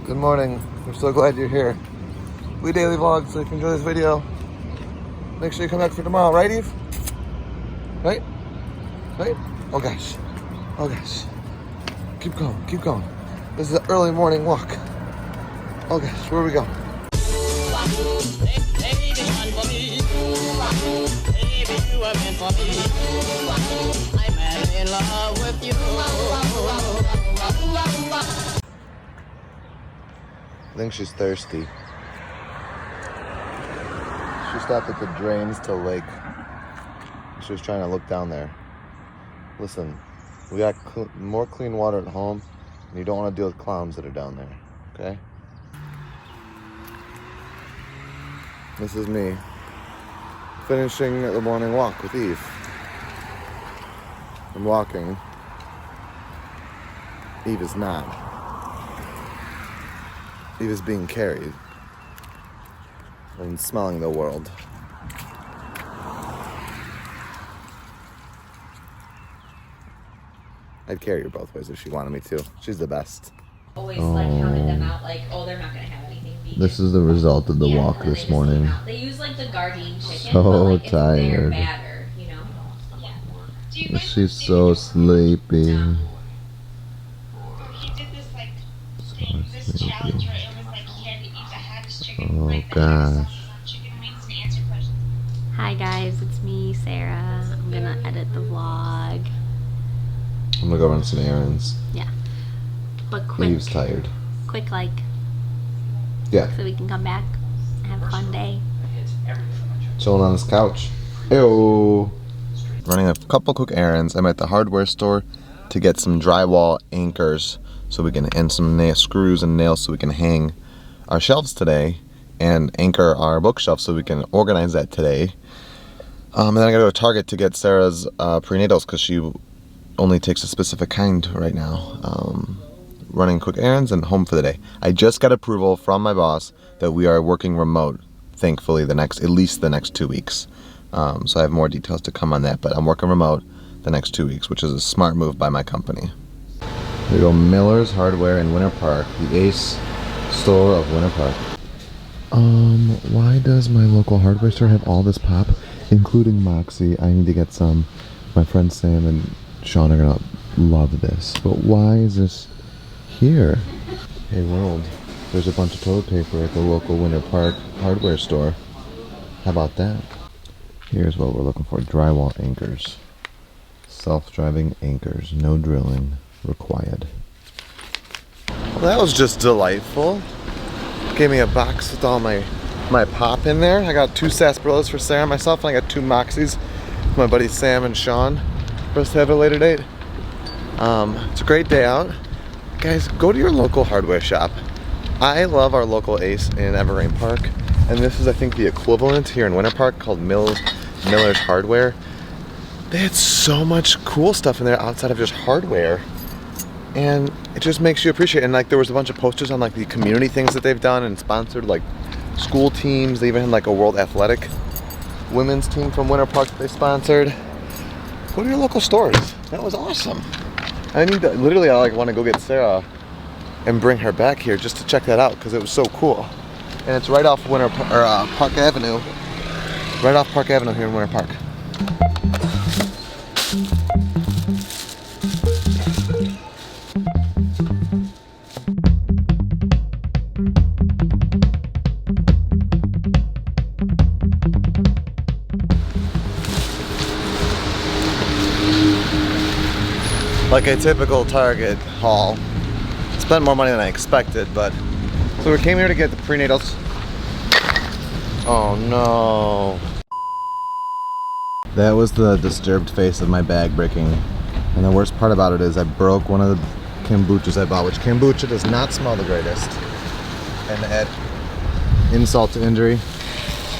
Good morning. We're so glad you're here. We daily vlog, so if you enjoy this video, make sure you come back for tomorrow, right, Eve? Right? Right? Oh gosh. Oh gosh. Keep going, keep going. This is an early morning walk. Oh gosh, where are we going? I'm in love with you. I think she's thirsty. She stopped at the drains to lake. She was trying to look down there. Listen, we got more clean water at home, and you don't want to deal with clowns that are down there, okay? This is me finishing the morning walk with Eve. I'm walking. Eve is not. Eve is being carried and smelling the world. I'd carry her both ways if she wanted me to. She's the best. Always like counted them out like, oh, they're not gonna have anything vegan. This is the result of the walk this morning. They use like the Gardein chicken, So but like tired. it's their batter, you know? Yeah. She's so sleepy. He did this like thing, this challenge where it was like he had to eat the hottest chicken, like the hottest sauces on chicken wings and answer questions. Hi guys, it's me, Sarah. I'm gonna edit the vlog. I'm gonna go run some errands. Yeah. But quick. Eve's tired. Quick, like, Yeah. so we can come back and have a fun day. Chilling on this couch. Ew. Running a couple quick errands. I'm at the hardware store to get some drywall anchors so we can, and some screws and nails so we can hang our shelves today and anchor our bookshelf so we can organize that today. And then I gotta go to Target to get Sarah's prenatals because she only takes a specific kind right now. Running quick errands and home for the day. I just got approval from my boss that we are working remote, thankfully, at least the next 2 weeks. So I have more details to come on that, but I'm working remote the next 2 weeks, which is a smart move by my company. Here we go, Miller's Hardware in Winter Park, the Ace store of Winter Park. Why does my local hardware store have all this pop, including Moxie? I need to get some. My friends Sam and Sean are gonna love this, but why is this here? Hey world, there's a bunch of toilet paper at the local Winter Park hardware store. How about that? Here's what we're looking for, drywall anchors. Self-driving anchors, no drilling required. Well, that was just delightful. Gave me a box with all my pop in there. I got 2 sarsaparillas for Sarah and myself, and I got 2 Moxies for my buddies Sam and Sean for us to have at a later date. It's a great day out. Guys, go to your local hardware shop. I love our local Ace in Evergreen Park, and this is, I think, the equivalent here in Winter Park called Miller's Hardware. They had so much cool stuff in there outside of just hardware, and it just makes you appreciate it. And like, there was a bunch of posters on like the community things that they've done and sponsored, like school teams. They even had like a World Athletic women's team from Winter Park that they sponsored. Go to your local stores. That was awesome. I need to, literally, I like want to go get Sarah and bring her back here just to check that out because it was so cool. And it's right off Park Avenue. Right off Park Avenue here in Winter Park. Like a typical Target haul. Spent more money than I expected, but so we came here to get the prenatals. Oh no. That was the disturbed face of my bag breaking. And the worst part about it is I broke one of the kombuchas I bought, which kombucha does not smell the greatest. And add insult to injury,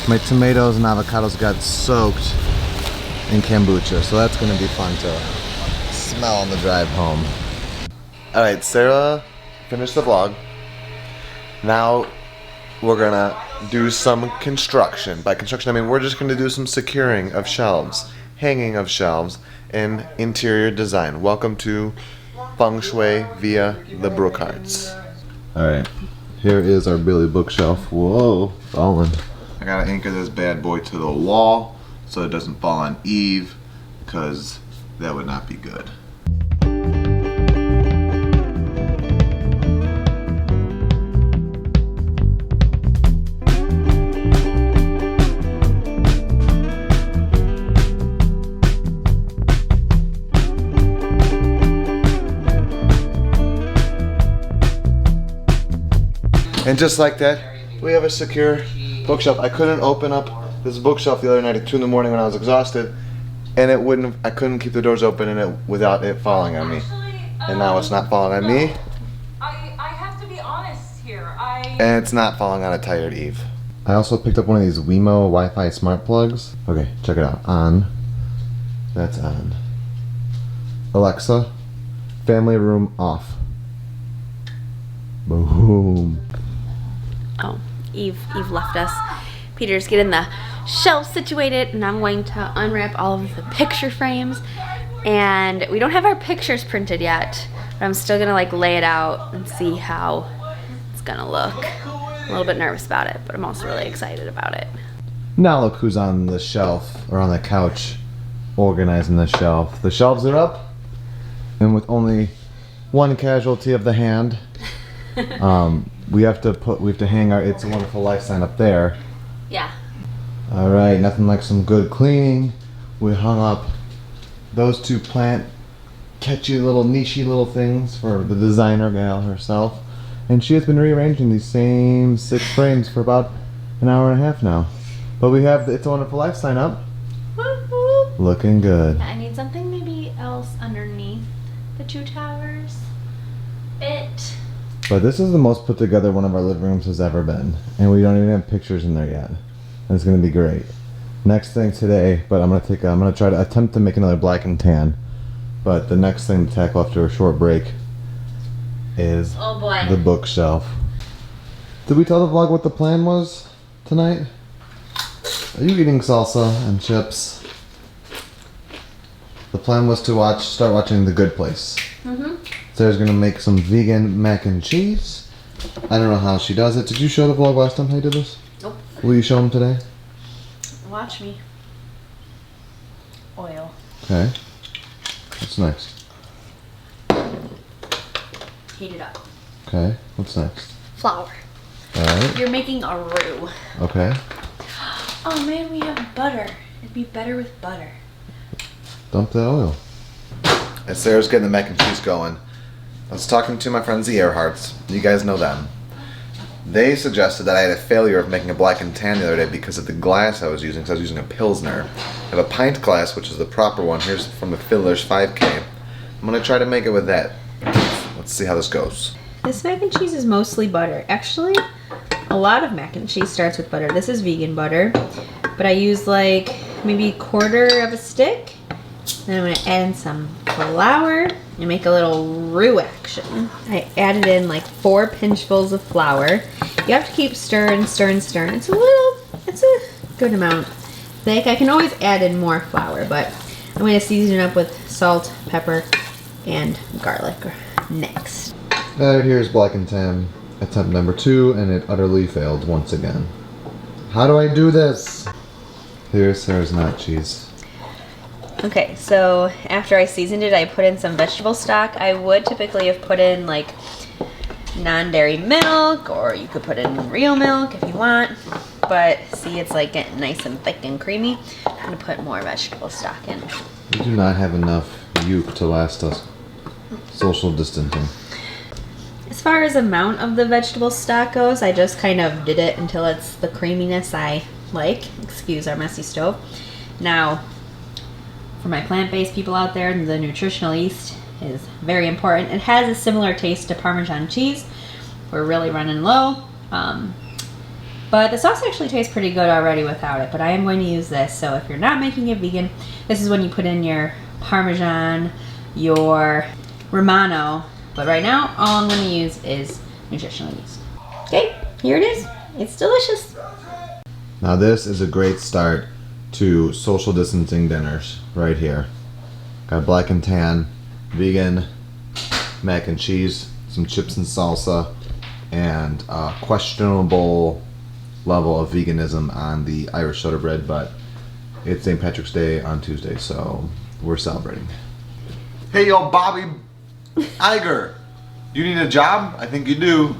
my tomatoes and avocados got soaked in kombucha, so that's gonna be fun to smell on the drive home. Alright, Sarah finished the vlog. Now we're gonna do some construction. By construction, I mean we're just gonna do some securing of shelves, hanging of shelves, and interior design. Welcome to Feng Shui via the Brookharts. Alright, Here is our Billy bookshelf. Whoa, falling. I gotta anchor this bad boy to the wall so it doesn't fall on Eve, because that would not be good. And just like that, we have a secure bookshelf. I couldn't open up this bookshelf the other night at 2 in the morning when I was exhausted, and it wouldn't. I couldn't keep the doors open without it falling on me. And now it's not falling on me. I have to be honest here. And it's not falling on a tired Eve. I also picked up one of these Wemo Wi-Fi smart plugs. Okay, check it out. On. That's on. Alexa, family room off. Boom. Oh, Eve left us. Peter's getting the shelf situated, and I'm going to unwrap all of the picture frames. And we don't have our pictures printed yet, but I'm still gonna like lay it out and see how it's gonna look. I'm a little bit nervous about it, but I'm also really excited about it. Now look who's on the shelf, or on the couch, organizing the shelf. The shelves are up, and with only one casualty of the hand, we have to hang our It's a Wonderful Life sign up there. Yeah. All right, nothing like some good cleaning. We hung up those two catchy little nichey little things for the designer gal herself, and she has been rearranging these same 6 frames for about an hour and a half now. But we have the It's a Wonderful Life sign up. Woo-hoo. Looking good. Yeah, I need something maybe else underneath the 2 towers. But this is the most put together one of our living rooms has ever been, and we don't even have pictures in there yet. And it's gonna be great. Next thing today, but I'm gonna try to attempt to make another black and tan. But the next thing to tackle after a short break is Oh boy. the bookshelf. Did we tell the vlog what the plan was tonight? Are you eating salsa and chips? The plan was to start watching The Good Place. Mm-hmm. Sarah's gonna make some vegan mac and cheese. I don't know how she does it. Did you show the vlog last time how you did this? Nope. Will you show them today? Watch me. Oil. Okay. What's next? Heat it up. Okay. What's next? Flour. Alright. You're making a roux. Okay. Oh man, we have butter. It'd be better with butter. Dump that oil. As Sarah's getting the mac and cheese going, I was talking to my friends the Errands. You guys know them. They suggested that I had a failure of making a black and tan the other day because of the glass I was using, because I was using a Pilsner. I have a pint glass, which is the proper one. Here's from the Fiddler's 5K. I'm going to try to make it with that. Let's see how this goes. This mac and cheese is mostly butter. Actually, a lot of mac and cheese starts with butter. This is vegan butter, but I use like maybe a quarter of a stick. Then I'm going to add in some flour and make a little roux action. I added in like 4 pinchfuls of flour. You have to keep stirring, stirring, stirring. It's a good amount thick. I can always add in more flour, but I'm going to season it up with salt, pepper, and garlic next. Here's black and tan attempt number 2, and it utterly failed once again. How do I do this? Here's Sarah's not cheese. Okay, so after I seasoned it, I put in some vegetable stock. I would typically have put in like non-dairy milk, or you could put in real milk if you want. But see, it's like getting nice and thick and creamy. I'm gonna put more vegetable stock in. We do not have enough yolk to last us social distancing. As far as amount of the vegetable stock goes, I just kind of did it until it's the creaminess I like. Excuse our messy stove. Now, for my plant-based people out there, the nutritional yeast is very important. It has a similar taste to Parmesan cheese. We're really running low. But the sauce actually tastes pretty good already without it, but I am going to use this. So if you're not making it vegan, this is when you put in your Parmesan, your Romano. But right now, all I'm going to use is nutritional yeast. Okay, here it is. It's delicious. Now this is a great start to social distancing dinners right here. Got black and tan, vegan, mac and cheese, some chips and salsa, and questionable level of veganism on the Irish soda bread, but it's St. Patrick's Day on Tuesday, so we're celebrating. Hey, yo, Bobby Iger, you need a job? I think you do.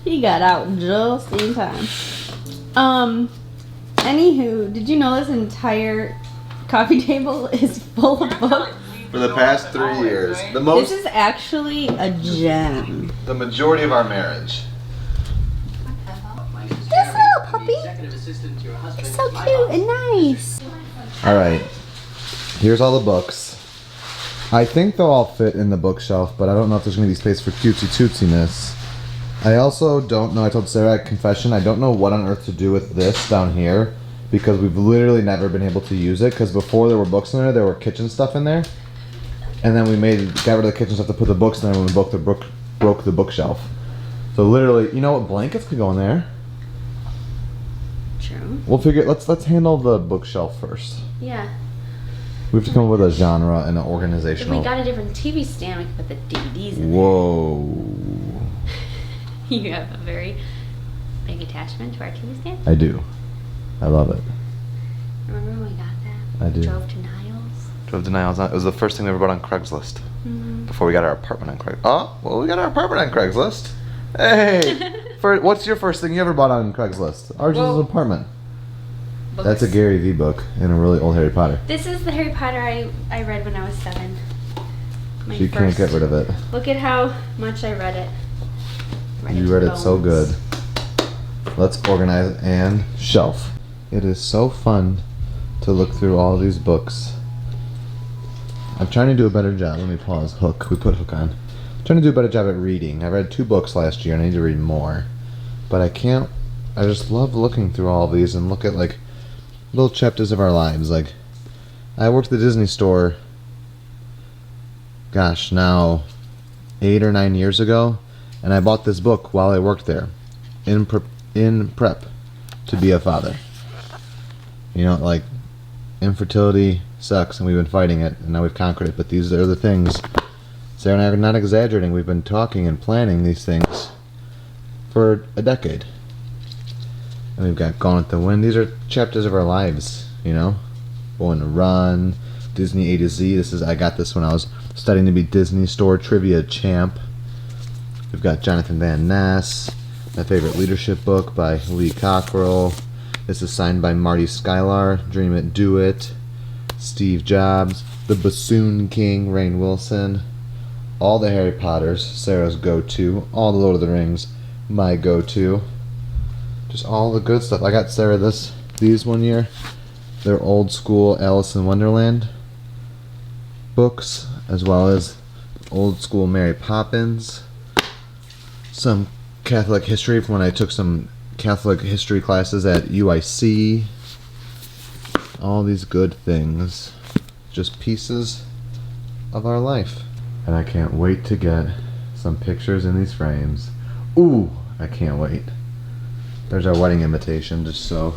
He got out just in time. Anywho, did you know this entire coffee table is full of books? For the past 3 years, This is actually a gem. the majority of our marriage. This little puppy is so cute and nice. All right, here's all the books. I think they'll all fit in the bookshelf, but I don't know if there's gonna be space for cutesy tootsiness. I also don't know, I told Sarah at confession, I don't know what on earth to do with this down here, because we've literally never been able to use it, because before there were books in there were kitchen stuff in there, and then we got rid of the kitchen stuff to put the books in there when we broke the bookshelf. So literally, you know what, blankets could go in there. True. We'll figure, let's handle the bookshelf first. Yeah. We have to come up with a genre and an If organizational. we got a different TV stand, we could put the DVDs in Whoa. there. You have a very big attachment to our TV stand? I do. I love it. Remember when we got that? I do. Drove to Niles? Drove to Niles. It was the first thing we ever bought on Craigslist. Mm-hmm. Before we got our apartment on Craigslist. Oh, well, we got our apartment on Craigslist. Hey! What's your first thing you ever bought on Craigslist? Ours is an apartment. Books. That's a Gary V book and a really old Harry Potter. This is the Harry Potter I read when I was 7. My She can't get rid of it. Look at how much I read it. You read it so good. Let's organize and shelf. It is so fun to look through all these books. I'm trying to do a better job. Let me pause. Hook. We put Hook on. I'm trying to do a better job at reading. I read 2 books last year and I need to read more. But I can't. I just love looking through all of these and look at like little chapters of our lives. Like, I worked at the Disney store, gosh, now 8 or 9 years ago. And I bought this book while I worked there, in prep to be a father. You know, like, infertility sucks, and we've been fighting it, and now we've conquered it. But these are the things. Sarah and I are not exaggerating. We've been talking and planning these things for a decade. And we've got Gone with the Wind. These are chapters of our lives, you know? Born to Run, Disney A to Z. I got this when I was studying to be Disney Store Trivia Champ. We've got Jonathan Van Ness, my favorite leadership book by Lee Cockrell. This is signed by Marty Skylar, Dream It, Do It, Steve Jobs, The Bassoon King, Rainn Wilson, all the Harry Potters, Sarah's go-to, all the Lord of the Rings, my go-to. Just all the good stuff. I got Sarah these one year. They're old school Alice in Wonderland books, as well as old school Mary Poppins. Some Catholic history from when I took some Catholic history classes at UIC. All these good things. Just pieces of our life. And I can't wait to get some pictures in these frames. Ooh, I can't wait. There's our wedding invitation, just so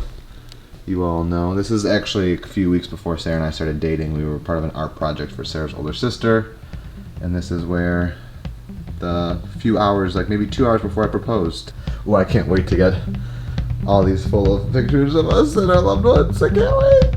you all know. This is actually a few weeks before Sarah and I started dating. We were part of an art project for Sarah's older sister. And this is where the few hours, like maybe 2 hours before I proposed. Ooh, I can't wait to get all these full of pictures of us and our loved ones. I can't wait.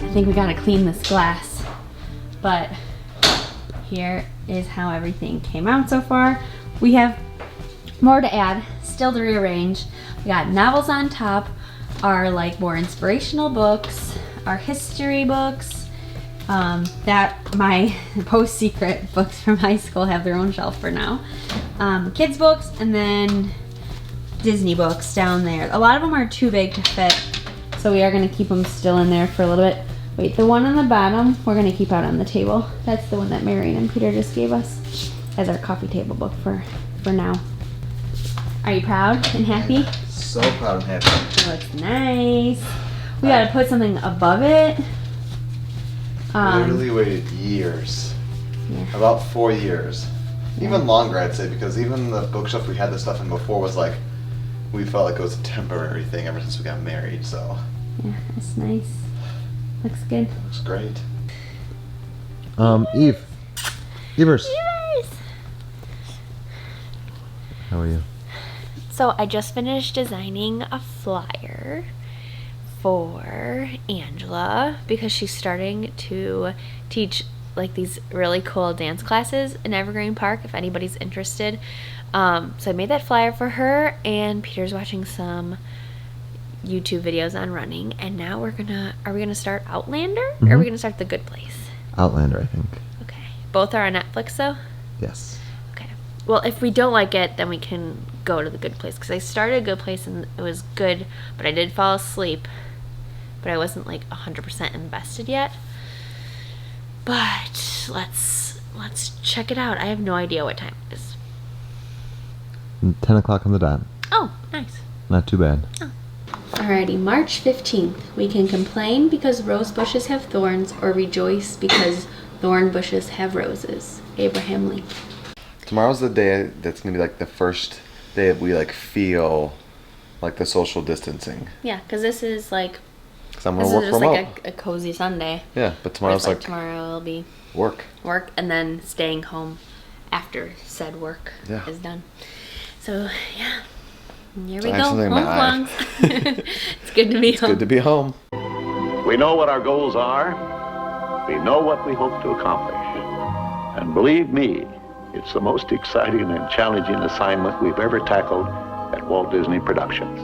I think we gotta clean this glass, but here is how everything came out so far. We have more to add, still to rearrange. We got novels on top, our like more inspirational books, our history books, that my post-secret books from high school have their own shelf for now. Kids books, and then Disney books down there. A lot of them are too big to fit, so we are gonna keep them still in there for a little bit. Wait, the one on the bottom, we're gonna keep out on the table. That's the one that Marion and Peter just gave us as our coffee table book for now. Are you proud and happy? So proud and happy. It looks nice. We gotta put something above it. Literally waited years. Yeah. About 4 years. Even longer, I'd say, because even the bookshelf we had this stuff in before was like, we felt like it was a temporary thing ever since we got married, so. Yeah, that's nice. Looks good. Looks great. Eve. Evers. How are you? So I just finished designing a flyer for Angela because she's starting to teach like these really cool dance classes in Evergreen Park if anybody's interested. So I made that flyer for her, and Peter's watching some YouTube videos on running, and now are we gonna start Outlander or are we gonna start The Good Place? Outlander, I think. Okay. Both are on Netflix though? Yes. Okay. Well, if we don't like it, then we can go to The Good Place, because I started Good Place and it was good, but I did fall asleep, but I wasn't like 100% invested yet. But let's check it out. I have no idea what time it is. 10 o'clock on the dot. Oh, nice. Not too bad. Alrighty, March 15th. We can complain because rose bushes have thorns, or rejoice because thorn bushes have roses. Abraham Lincoln. Tomorrow's the day that's gonna be like the first day that we like feel like the social distancing. Yeah, because this is like, Because I'm this gonna is work just remote. like a cozy Sunday. Yeah, but tomorrow's Whereas, like tomorrow will be work. work and then staying home after said work Yeah. is done. So yeah, here I we have go. something in Home my eye. vlogs. It's good to be home. Good to be home. We know what our goals are. We know what we hope to accomplish. And believe me, it's the most exciting and challenging assignment we've ever tackled at Walt Disney Productions.